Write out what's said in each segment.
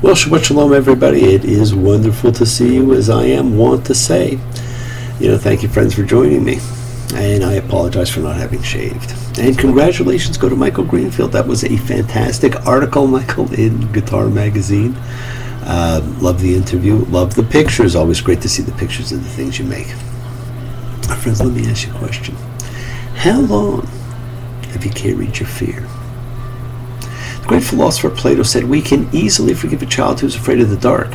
Well, Shabbat Shalom, everybody. It is wonderful to see you, as I am wont to say. Thank you, friends, for joining me. And I apologize for not having shaved. And congratulations go to Michael Greenfield. That was a fantastic article, Michael, in Guitar Magazine. Love the interview. Love the pictures. Always great to see the pictures of the things you make. Friends, let me ask you a question. How long have you carried your fear? The great philosopher Plato said, we can easily forgive a child who's afraid of the dark.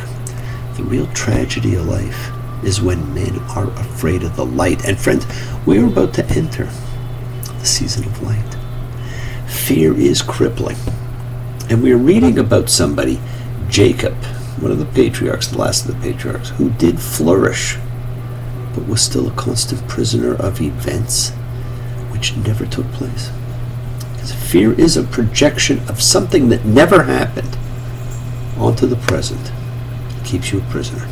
The real tragedy of life is when men are afraid of the light. And friends, we are about to enter the season of light. Fear is crippling. And we are reading about somebody, Jacob, one of the patriarchs, the last of the patriarchs, who did flourish, but was still a constant prisoner of events which never took place. Fear is a projection of something that never happened onto the present. It keeps you a prisoner.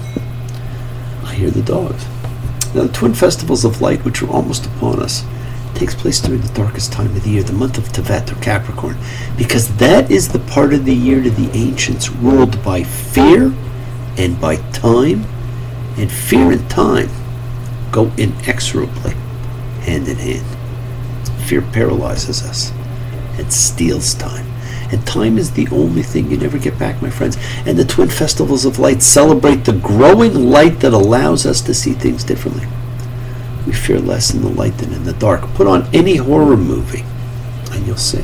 I hear the dogs. Now, the twin festivals of light, which are almost upon us, takes place during the darkest time of the year, the month of Tevet or Capricorn, because that is the part of the year to the ancients ruled by fear and by time, and fear and time go inexorably hand in hand. Fear paralyzes us and steals time. And time is the only thing you never get back, my friends. And the twin festivals of light celebrate the growing light that allows us to see things differently. We fear less in the light than in the dark. Put on any horror movie and you'll see.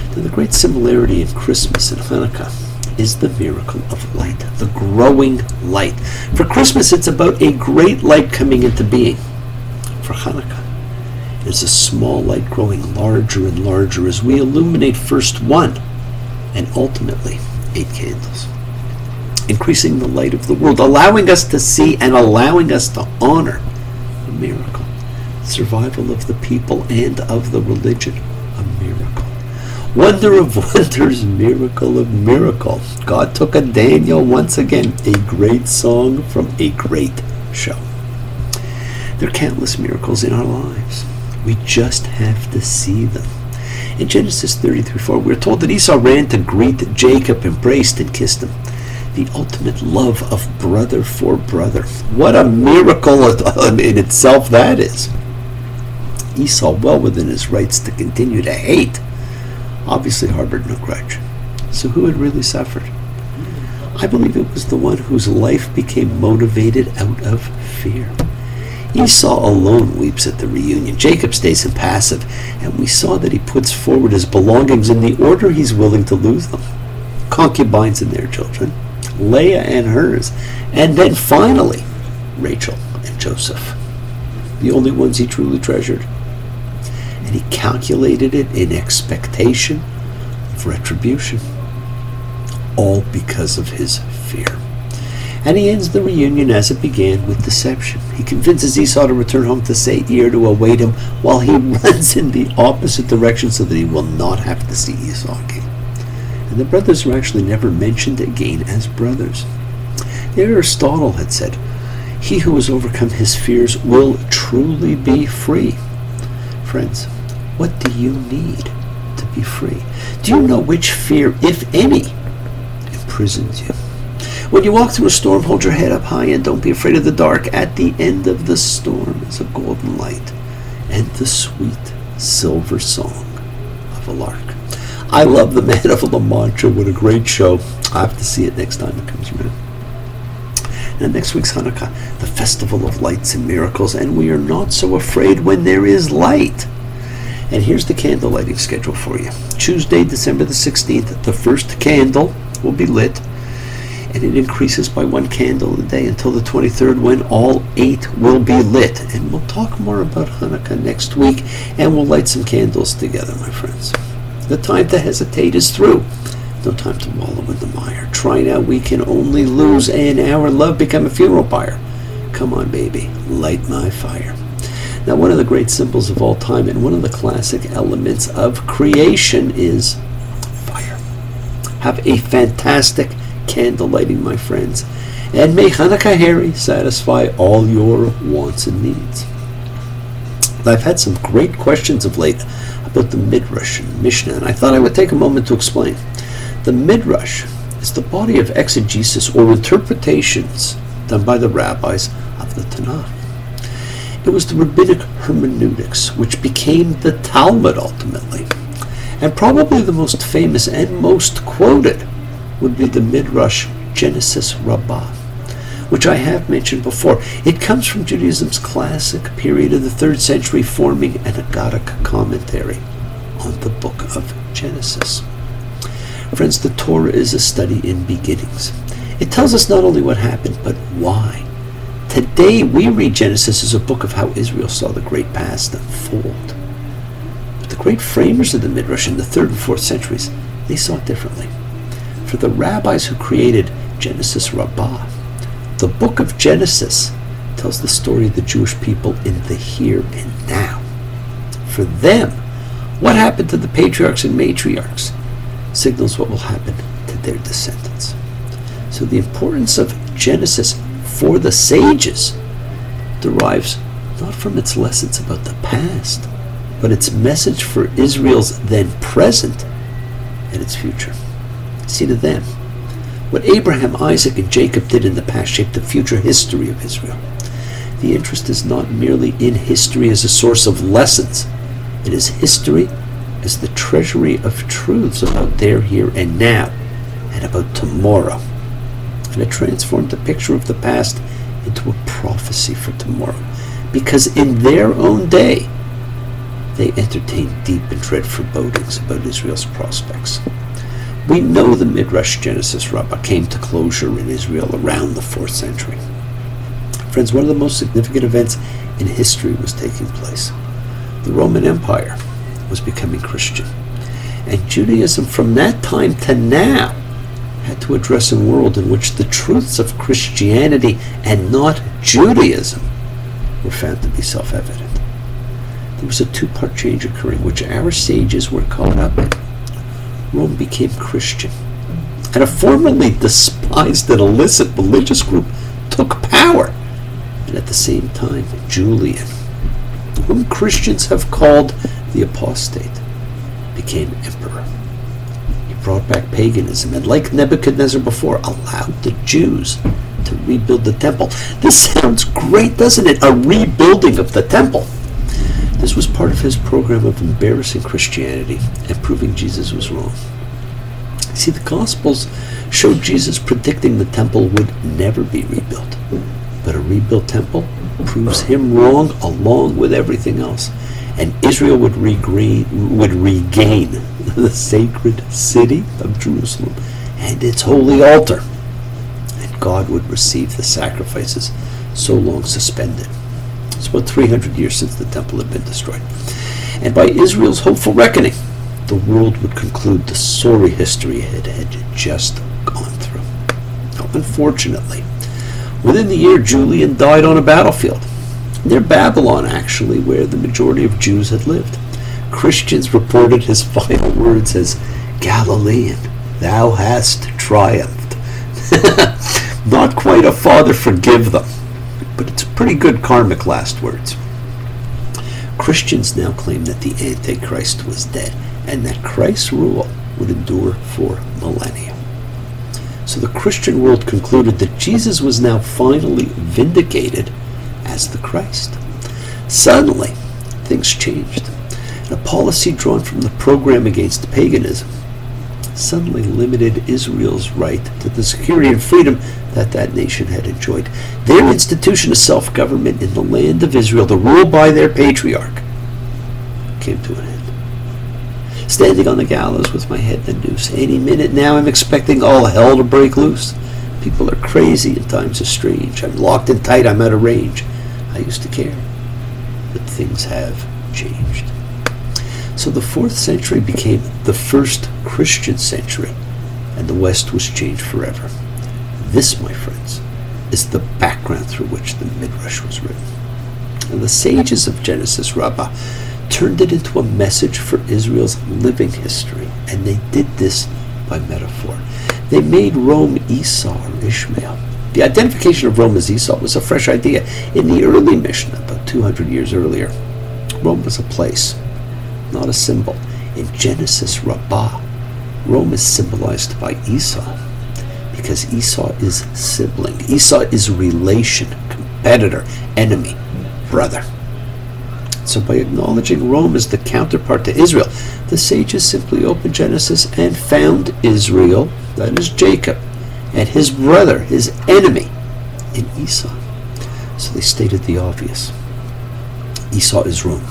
Now, the great similarity in Christmas and Hanukkah is the miracle of light, the growing light. For Christmas, it's about a great light coming into being. For Hanukkah, there's a small light growing larger and larger as we illuminate first one and ultimately 8 candles, increasing the light of the world, allowing us to see and allowing us to honor a miracle, survival of the people and of the religion, a miracle, wonder of wonders, miracle of miracle. God took a Daniel once again, a great song from a great show. There are countless miracles in our lives. We just have to see them. In Genesis 33:4, we're told that Esau ran to greet Jacob, embraced and kissed him. The ultimate love of brother for brother. What a miracle in itself that is. Esau, well within his rights to continue to hate, obviously harbored no grudge. So who had really suffered? I believe it was the one whose life became motivated out of fear. Esau alone weeps at the reunion. Jacob stays impassive, and we saw that he puts forward his belongings in the order he's willing to lose them. Concubines and their children, Leah and hers, and then finally, Rachel and Joseph, the only ones he truly treasured. And he calculated it in expectation of retribution, all because of his fear. And he ends the reunion as it began with deception. He convinces Esau to return home to Seir to await him while he runs in the opposite direction so that he will not have to see Esau again. And the brothers are actually never mentioned again as brothers. Aristotle had said, he who has overcome his fears will truly be free. Friends, what do you need to be free? Do you know which fear, if any, imprisons you? When you walk through a storm, hold your head up high and don't be afraid of the dark. At the end of the storm is a golden light and the sweet silver song of a lark. I love the Man of La Mancha. What a great show. I have to see it next time it comes around. And next week's Hanukkah, the festival of lights and miracles, and we are not so afraid when there is light. And here's the candle lighting schedule for you. Tuesday, December the 16th, the first candle will be lit, and it increases by 1 candle a day until the 23rd, when all 8 will be lit. And we'll talk more about Hanukkah next week, and we'll light some candles together, my friends. The time to hesitate is through. No time to wallow in the mire. Try now, we can only lose, and our love become a funeral pyre. Come on, baby, light my fire. Now, one of the great symbols of all time and one of the classic elements of creation is fire. Have a fantastic candle lighting, my friends, and may Hanukkah Harry satisfy all your wants and needs. I've had some great questions of late about the Midrash and Mishnah, and I thought I would take a moment to explain. The Midrash is the body of exegesis or interpretations done by the rabbis of the Tanakh. It was the rabbinic hermeneutics which became the Talmud ultimately. And probably the most famous and most quoted would be the Midrash Genesis Rabbah, which I have mentioned before. It comes from Judaism's classic period of the 3rd century, forming an Haggadic commentary on the book of Genesis. Friends, the Torah is a study in beginnings. It tells us not only what happened, but why. Today we read Genesis as a book of how Israel saw the great past unfold. But the great framers of the Midrash in the 3rd and 4th centuries, they saw it differently. For the rabbis who created Genesis Rabbah, the book of Genesis tells the story of the Jewish people in the here and now. For them, what happened to the patriarchs and matriarchs signals what will happen to their descendants. So the importance of Genesis for the sages derives not from its lessons about the past, but its message for Israel's then present and its future. See, to them, what Abraham, Isaac, and Jacob did in the past shaped the future history of Israel. The interest is not merely in history as a source of lessons. It is history as the treasury of truths about their here and now, and about tomorrow. And it transformed the picture of the past into a prophecy for tomorrow, because in their own day, they entertained deep and dreadful forebodings about Israel's prospects. We know the Midrash Genesis Rabbah came to closure in Israel around the 4th century. Friends, one of the most significant events in history was taking place. The Roman Empire was becoming Christian, and Judaism from that time to now had to address a world in which the truths of Christianity and not Judaism were found to be self-evident. There was a 2-part change occurring, which our sages were caught up in. Rome became Christian, and a formerly despised and illicit religious group took power. And at the same time, Julian, whom Christians have called the apostate, became emperor. He brought back paganism and, like Nebuchadnezzar before, allowed the Jews to rebuild the temple. This sounds great, doesn't it? A rebuilding of the temple. This was part of his program of embarrassing Christianity and proving Jesus was wrong. See, the Gospels showed Jesus predicting the temple would never be rebuilt. But a rebuilt temple proves him wrong along with everything else. And Israel would regain the sacred city of Jerusalem and its holy altar. And God would receive the sacrifices so long suspended. It's about 300 years since the temple had been destroyed. And by Israel's hopeful reckoning, the world would conclude the sorry history it had just gone through. Now, unfortunately, within the year, Julian died on a battlefield, near Babylon, actually, where the majority of Jews had lived. Christians reported his final words as, "Galilean, thou hast triumphed." Not quite a Father forgive them, but it's pretty good karmic last words. Christians now claim that the Antichrist was dead, and that Christ's rule would endure for millennia. So the Christian world concluded that Jesus was now finally vindicated as the Christ. Suddenly, things changed. And a policy drawn from the program against paganism suddenly limited Israel's right to the security and freedom that nation had enjoyed. Their institution of self-government in the land of Israel, the rule by their patriarch, came to an end. Standing on the gallows with my head in the noose, any minute now I'm expecting all hell to break loose. People are crazy and times are strange. I'm locked and tight, I'm out of range. I used to care, but things have changed. So the 4th century became the first Christian century, and the West was changed forever. This, my friends, is the background through which the Midrash was written. And the sages of Genesis Rabbah turned it into a message for Israel's living history, and they did this by metaphor. They made Rome Esau or Ishmael. The identification of Rome as Esau was a fresh idea. In the early Mishnah, about 200 years earlier, Rome was a place, not a symbol. In Genesis Rabbah, Rome is symbolized by Esau. because Esau is sibling. Esau is relation, competitor, enemy, brother. So by acknowledging Rome as the counterpart to Israel, the sages simply opened Genesis and found Israel, that is Jacob, and his brother, his enemy, in Esau. So they stated the obvious. Esau is Rome,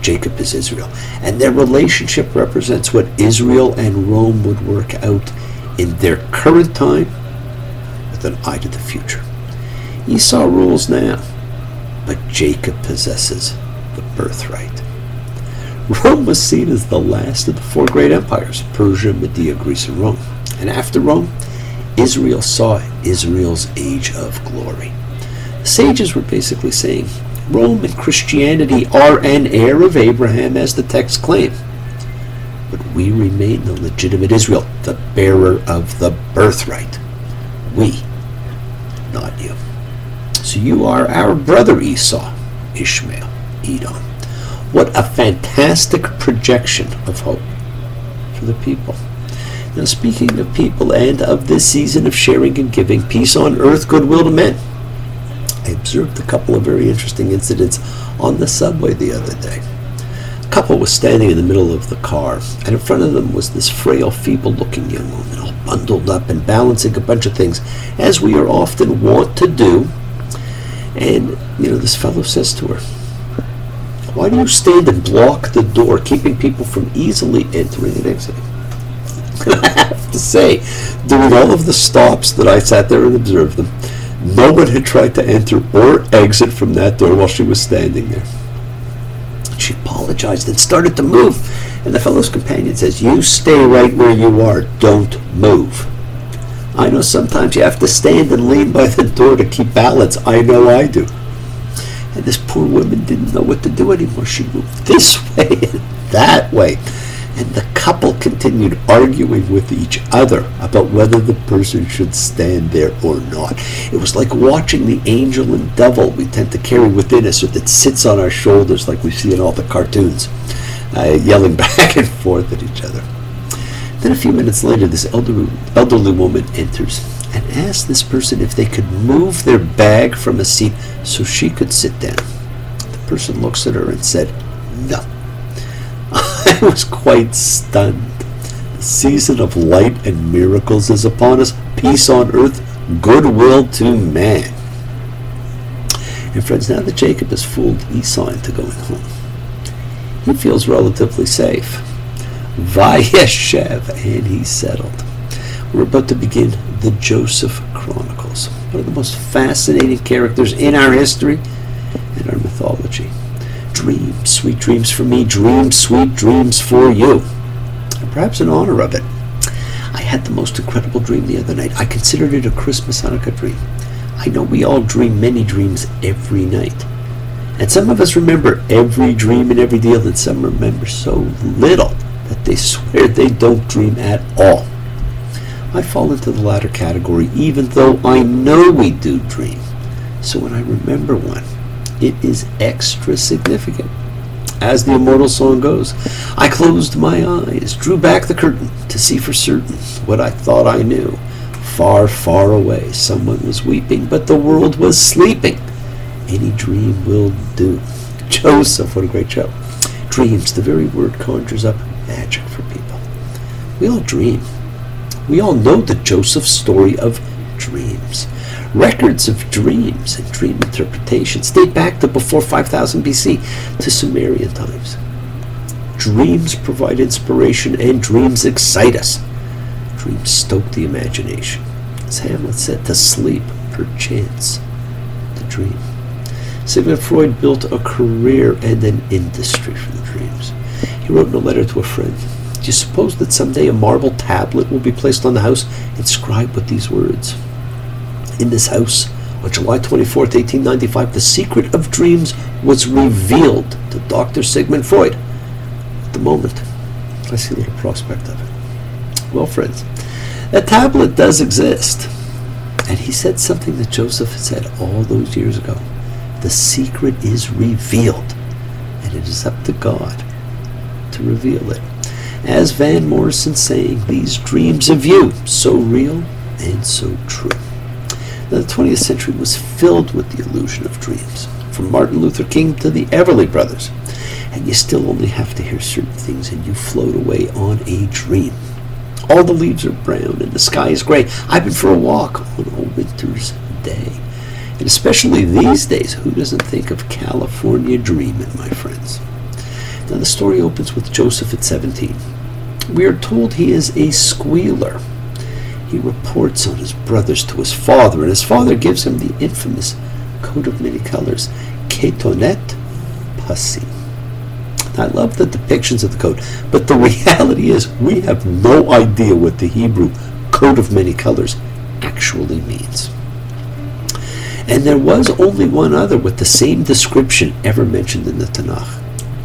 Jacob is Israel, and their relationship represents what Israel and Rome would work out in their current time with an eye to the future. Esau rules now, but Jacob possesses the birthright. Rome was seen as the last of the four great empires, Persia, Media, Greece, and Rome. And after Rome, Israel saw Israel's age of glory. The sages were basically saying, Rome and Christianity are an heir of Abraham, as the texts claim. But we remain the legitimate Israel, the bearer of the birthright. We, not you. So you are our brother Esau, Ishmael, Edom. What a fantastic projection of hope for the people. Now, speaking of people and of this season of sharing and giving, peace on earth, goodwill to men, I observed a couple of very interesting incidents on the subway the other day. A couple was standing in the middle of the car, and in front of them was this frail, feeble-looking young woman, all bundled up and balancing a bunch of things, as we are often wont to do. And, this fellow says to her, "Why do you stand and block the door, keeping people from easily entering and exiting?" I have to say, during all of the stops that I sat there and observed them, no one had tried to enter or exit from that door while she was standing there. She apologized and started to move, and the fellow's companion says, "You stay right where you are, don't move." I know sometimes you have to stand and lean by the door to keep balance. I know I do. And this poor woman didn't know what to do anymore. She moved this way and that way. And the couple continued arguing with each other about whether the person should stand there or not. It was like watching the angel and devil we tend to carry within us, or that sits on our shoulders like we see in all the cartoons, yelling back and forth at each other. Then a few minutes later, this elderly woman enters and asks this person if they could move their bag from a seat so she could sit down. The person looks at her and said, "No." I was quite stunned. The season of light and miracles is upon us. Peace on earth, goodwill to man. And friends, now that Jacob has fooled Esau into going home, he feels relatively safe. Vayeshev, and he's settled. We're about to begin the Joseph Chronicles, one of the most fascinating characters in our history and our mythology. Dreams, sweet dreams for me, dreams, sweet dreams for you. And perhaps in honor of it, I had the most incredible dream the other night. I considered it a Christmas Hanukkah dream. I know we all dream many dreams every night. And some of us remember every dream and every deal, and some remember so little that they swear they don't dream at all. I fall into the latter category, even though I know we do dream. So when I remember one, it is extra significant. As the immortal song goes, I closed my eyes, drew back the curtain to see for certain what I thought I knew. Far, far away, someone was weeping, but the world was sleeping. Any dream will do. Joseph, what a great show. Dreams, the very word conjures up magic for people. We all dream. We all know the Joseph story of dreams. Records of dreams and dream interpretations date back to before 5000 BC, to Sumerian times. Dreams provide inspiration, and dreams excite us. Dreams stoke the imagination. As Hamlet said, to sleep, perchance, to dream. Sigmund Freud built a career and an industry from dreams. He wrote in a letter to a friend, "Do you suppose that someday a marble tablet will be placed on the house inscribed with these words? In this house, on July 24th, 1895, the secret of dreams was revealed to Dr. Sigmund Freud." At the moment, I see little prospect of it. Well, friends, that tablet does exist. And he said something that Joseph had said all those years ago. The secret is revealed, and it is up to God to reveal it. As Van Morrison saying, these dreams of you, so real, and so true. Now, the 20th century was filled with the illusion of dreams, from Martin Luther King to the Everly Brothers. And you still only have to hear certain things and you float away on a dream. All the leaves are brown and the sky is gray. I've been for a walk on a winter's day. And especially these days, who doesn't think of California dreaming, my friends? Now, the story opens with Joseph at 17. We are told he is a squealer. He reports on his brothers to his father, and his father gives him the infamous coat of many colors, Ketonet Pasi. I love the depictions of the coat, but the reality is we have no idea what the Hebrew coat of many colors actually means. And there was only one other with the same description ever mentioned in the Tanakh,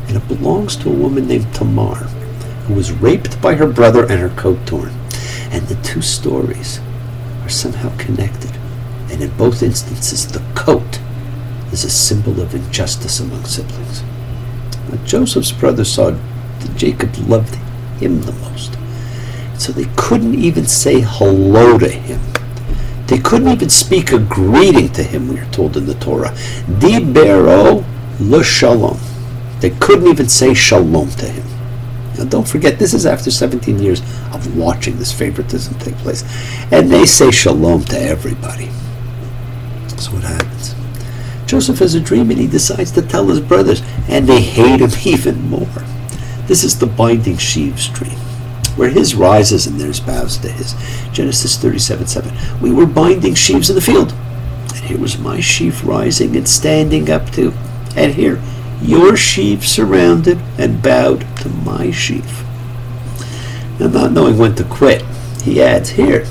and it belongs to a woman named Tamar, who was raped by her brother and her coat torn. And the two stories are somehow connected, and in both instances the coat is a symbol of injustice among siblings. Now, Joseph's brothers saw that Jacob loved him the most, so they couldn't even say hello to him. They couldn't even speak a greeting to him, we are told in the Torah. Dibero l'shalom. They couldn't even say shalom to him. Now, don't forget, this is after 17 years of watching this favoritism take place. And they say shalom to everybody. So what happens? Joseph has a dream and he decides to tell his brothers, and they hate him even more. This is the binding sheaves dream, where his rises and theirs bows to his. Genesis 37:7. We were binding sheaves in the field, and here was my sheaf rising and standing up too. And here, your sheaf surrounded and bowed to my sheaf. Now, not knowing when to quit, he adds, here,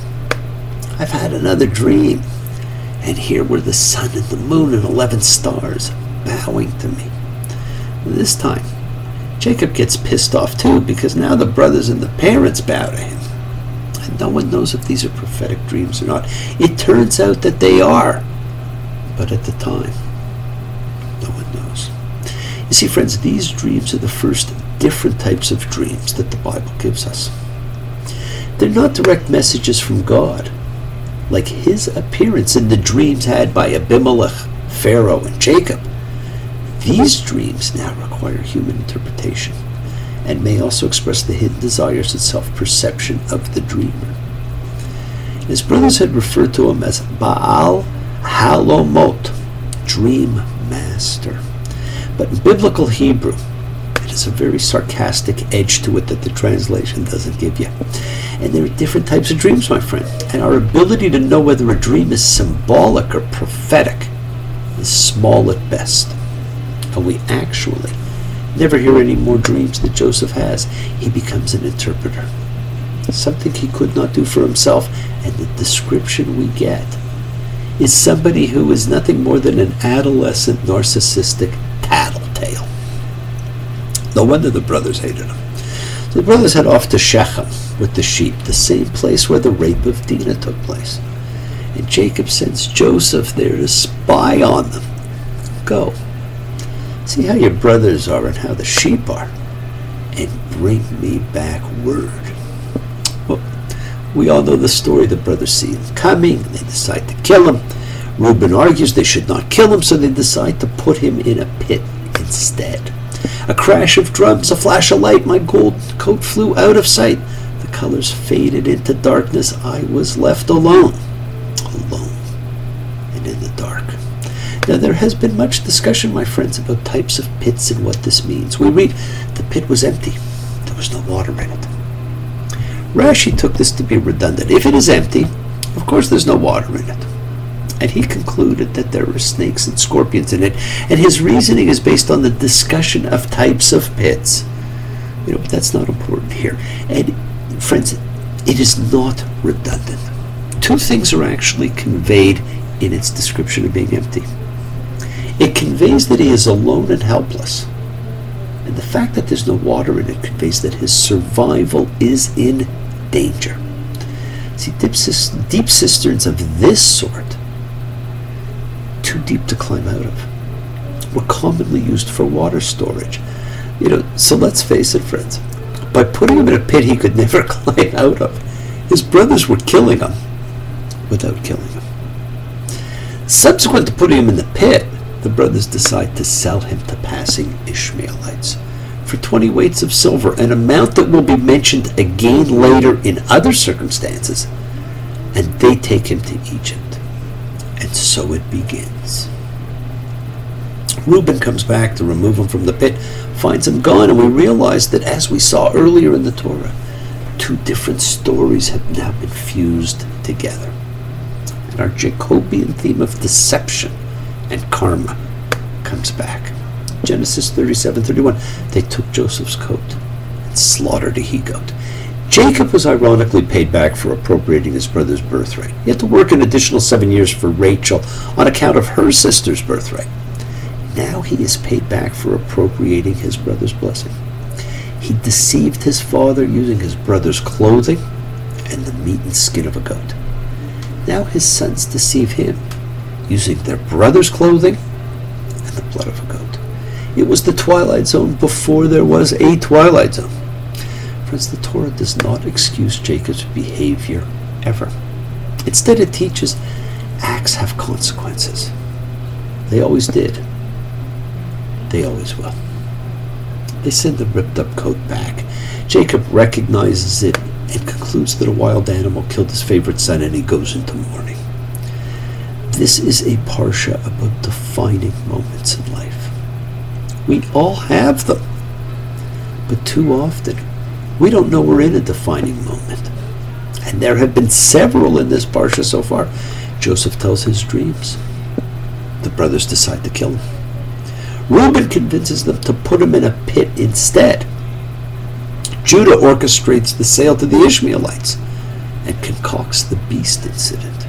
I've had another dream, and here were the sun and the moon and 11 stars bowing to me. This time, Jacob gets pissed off too, because now the brothers and the parents bow to him. And no one knows if these are prophetic dreams or not. It turns out that they are, but at the time, no one knows. You see, friends, these dreams are the first different types of dreams that the Bible gives us. They're not direct messages from God, like his appearance in the dreams had by Abimelech, Pharaoh, and Jacob. These dreams now require human interpretation and may also express the hidden desires and self-perception of the dreamer. His brothers had referred to him as Baal Halomot, dream master. But in biblical Hebrew, it has a very sarcastic edge to it that the translation doesn't give you. And there are different types of dreams, my friend. And our ability to know whether a dream is symbolic or prophetic is small at best. And we actually never hear any more dreams that Joseph has. He becomes an interpreter. Something he could not do for himself. And the description we get is somebody who is nothing more than an adolescent, narcissistic tattletale. No wonder the brothers hated him. So the brothers head off to Shechem with the sheep, the same place where the rape of Dinah took place. And Jacob sends Joseph there to spy on them. Go, see how your brothers are and how the sheep are, and bring me back word. Well, we all know the story. The brothers see him coming, and they decide to kill him. Reuben argues they should not kill him, so they decide to put him in a pit instead. A crash of drums, a flash of light, my gold coat flew out of sight. The colors faded into darkness. I was left alone and in the dark. Now, there has been much discussion, my friends, about types of pits and what this means. We read, the pit was empty. There was no water in it. Rashi took this to be redundant. If it is empty, of course there's no water in it. And he concluded that there were snakes and scorpions in it. And his reasoning is based on the discussion of types of pits. But that's not important here. And friends, it is not redundant. Two things are actually conveyed in its description of being empty. It conveys that he is alone and helpless. And the fact that there's no water in it conveys that his survival is in danger. See, deep cisterns of this sort, too deep to climb out of, were commonly used for water storage. So let's face it, friends. By putting him in a pit he could never climb out of, his brothers were killing him without killing him. Subsequent to putting him in the pit, the brothers decide to sell him to passing Ishmaelites for 20 weights of silver, an amount that will be mentioned again later in other circumstances, and they take him to Egypt. And so it begins. Reuben comes back to remove him from the pit, finds him gone, and we realize that, as we saw earlier in the Torah, two different stories have now been fused together. And our Jacobian theme of deception and karma comes back. Genesis 37:31, they took Joseph's coat and slaughtered a he-goat. Jacob was ironically paid back for appropriating his brother's birthright. He had to work an additional 7 years for Rachel on account of her sister's birthright. Now he is paid back for appropriating his brother's blessing. He deceived his father using his brother's clothing and the meat and skin of a goat. Now his sons deceive him using their brother's clothing and the blood of a goat. It was the Twilight Zone before there was a Twilight Zone. Friends, the Torah does not excuse Jacob's behavior ever. Instead, it teaches acts have consequences. They always did. They always will. They send the ripped up coat back. Jacob recognizes it and concludes that a wild animal killed his favorite son, and he goes into mourning. This is a parsha about defining moments in life. We all have them, but too often we don't know we're in a defining moment. And there have been several in this parsha so far. Joseph tells his dreams. The brothers decide to kill him. Reuben convinces them to put him in a pit instead. Judah orchestrates the sale to the Ishmaelites and concocts the beast incident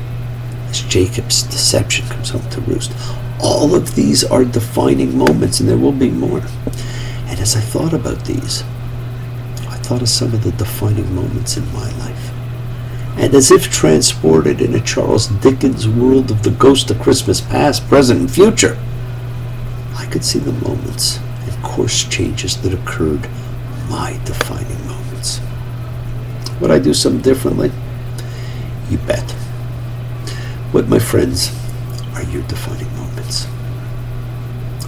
as Jacob's deception comes home to roost. All of these are defining moments, and there will be more. And as I thought about these, I thought of some of the defining moments in my life. And as if transported in a Charles Dickens world of the ghost of Christmas past, present, and future, I could see the moments and course changes that occurred, my defining moments. Would I do something differently? You bet. What, my friends, are your defining moments?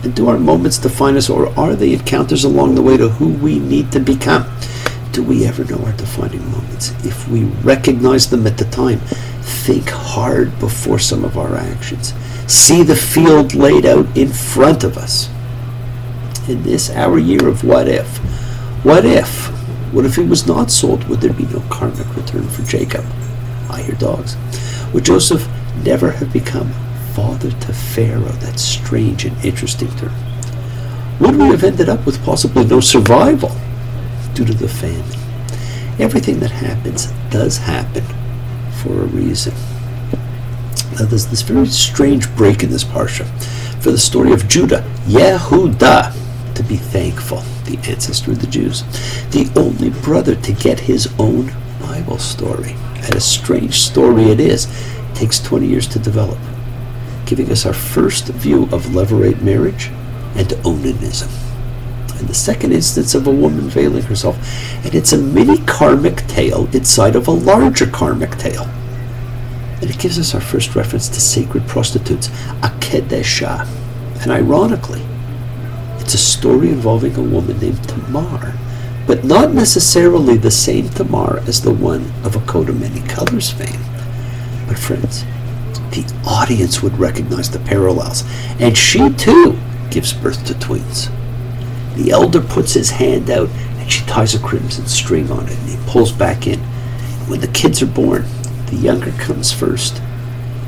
And do our moments define us, or are they encounters along the way to who we need to become? Do we ever know our defining moments? If we recognize them at the time, think hard before some of our actions. See the field laid out in front of us. In this, our year of what if? What if? What if he was not sold? Would there be no karmic return for Jacob? I hear dogs. Would Joseph never have become father to Pharaoh? That strange and interesting term. Would we have ended up with possibly no survival due to the famine? Everything that happens does happen for a reason. Now, there's this very strange break in this parsha. For the story of Judah, Yehudah, to be thankful, the ancestor of the Jews, the only brother to get his own Bible story. And a strange story it is. It takes 20 years to develop, giving us our first view of levirate marriage and onanism. And the second instance of a woman veiling herself. And it's a mini karmic tale inside of a larger karmic tale. And it gives us our first reference to sacred prostitutes, Akedeshah. And ironically, it's a story involving a woman named Tamar, but not necessarily the same Tamar as the one of A Coat of Many Colors fame. But friends, the audience would recognize the parallels, and she too gives birth to twins. The elder puts his hand out, and she ties a crimson string on it, and he pulls back in. And when the kids are born, the younger comes first.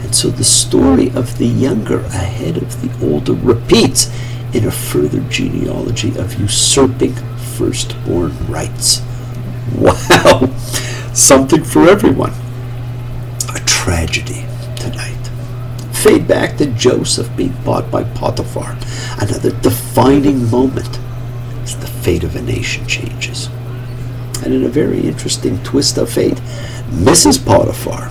And so the story of the younger ahead of the older repeats in a further genealogy of usurping firstborn rights. Wow! Something for everyone. A tragedy tonight. Fade back to Joseph being bought by Potiphar. Another defining moment as the fate of a nation changes. And in a very interesting twist of fate, Mrs. Potiphar,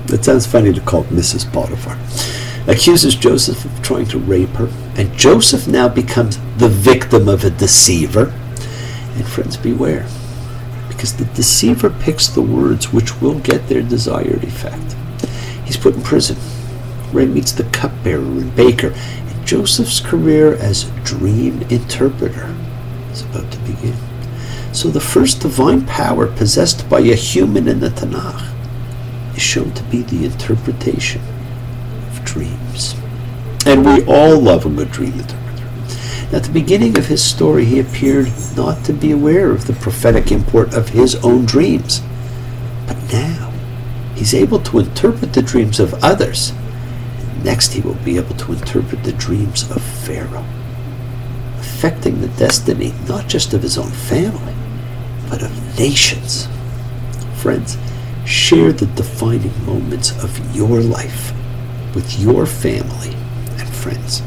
it sounds funny to call it Mrs. Potiphar, accuses Joseph of trying to rape her, and Joseph now becomes the victim of a deceiver. And friends, beware, because the deceiver picks the words which will get their desired effect. He's put in prison, where he meets the cupbearer and baker, and Joseph's career as dream interpreter is about to begin. So the first divine power possessed by a human in the Tanakh is shown to be the interpretation of dreams. And we all love a good dream interpreter. At the beginning of his story, he appeared not to be aware of the prophetic import of his own dreams. But now, he's able to interpret the dreams of others. Next, he will be able to interpret the dreams of Pharaoh, affecting the destiny not just of his own family, but of nations. Friends, share the defining moments of your life with your family and friends.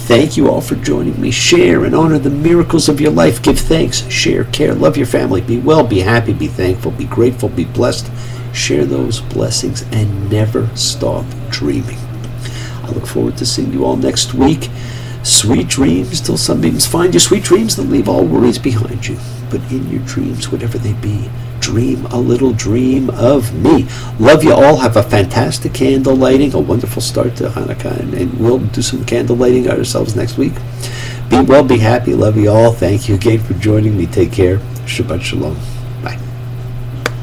Thank you all for joining me. Share and honor the miracles of your life. Give thanks, share, care, love your family. Be well, be happy, be thankful, be grateful, be blessed. Share those blessings and never stop dreaming. I look forward to seeing you all next week. Sweet dreams till sunbeams find you. Sweet dreams that leave all worries behind you. But in your dreams, whatever they be, dream a little dream of me. Love you all. Have a fantastic candle lighting, a wonderful start to Hanukkah, and we'll do some candle lighting ourselves next week. Be well, be happy. Love you all. Thank you again for joining me. Take care. Shabbat Shalom.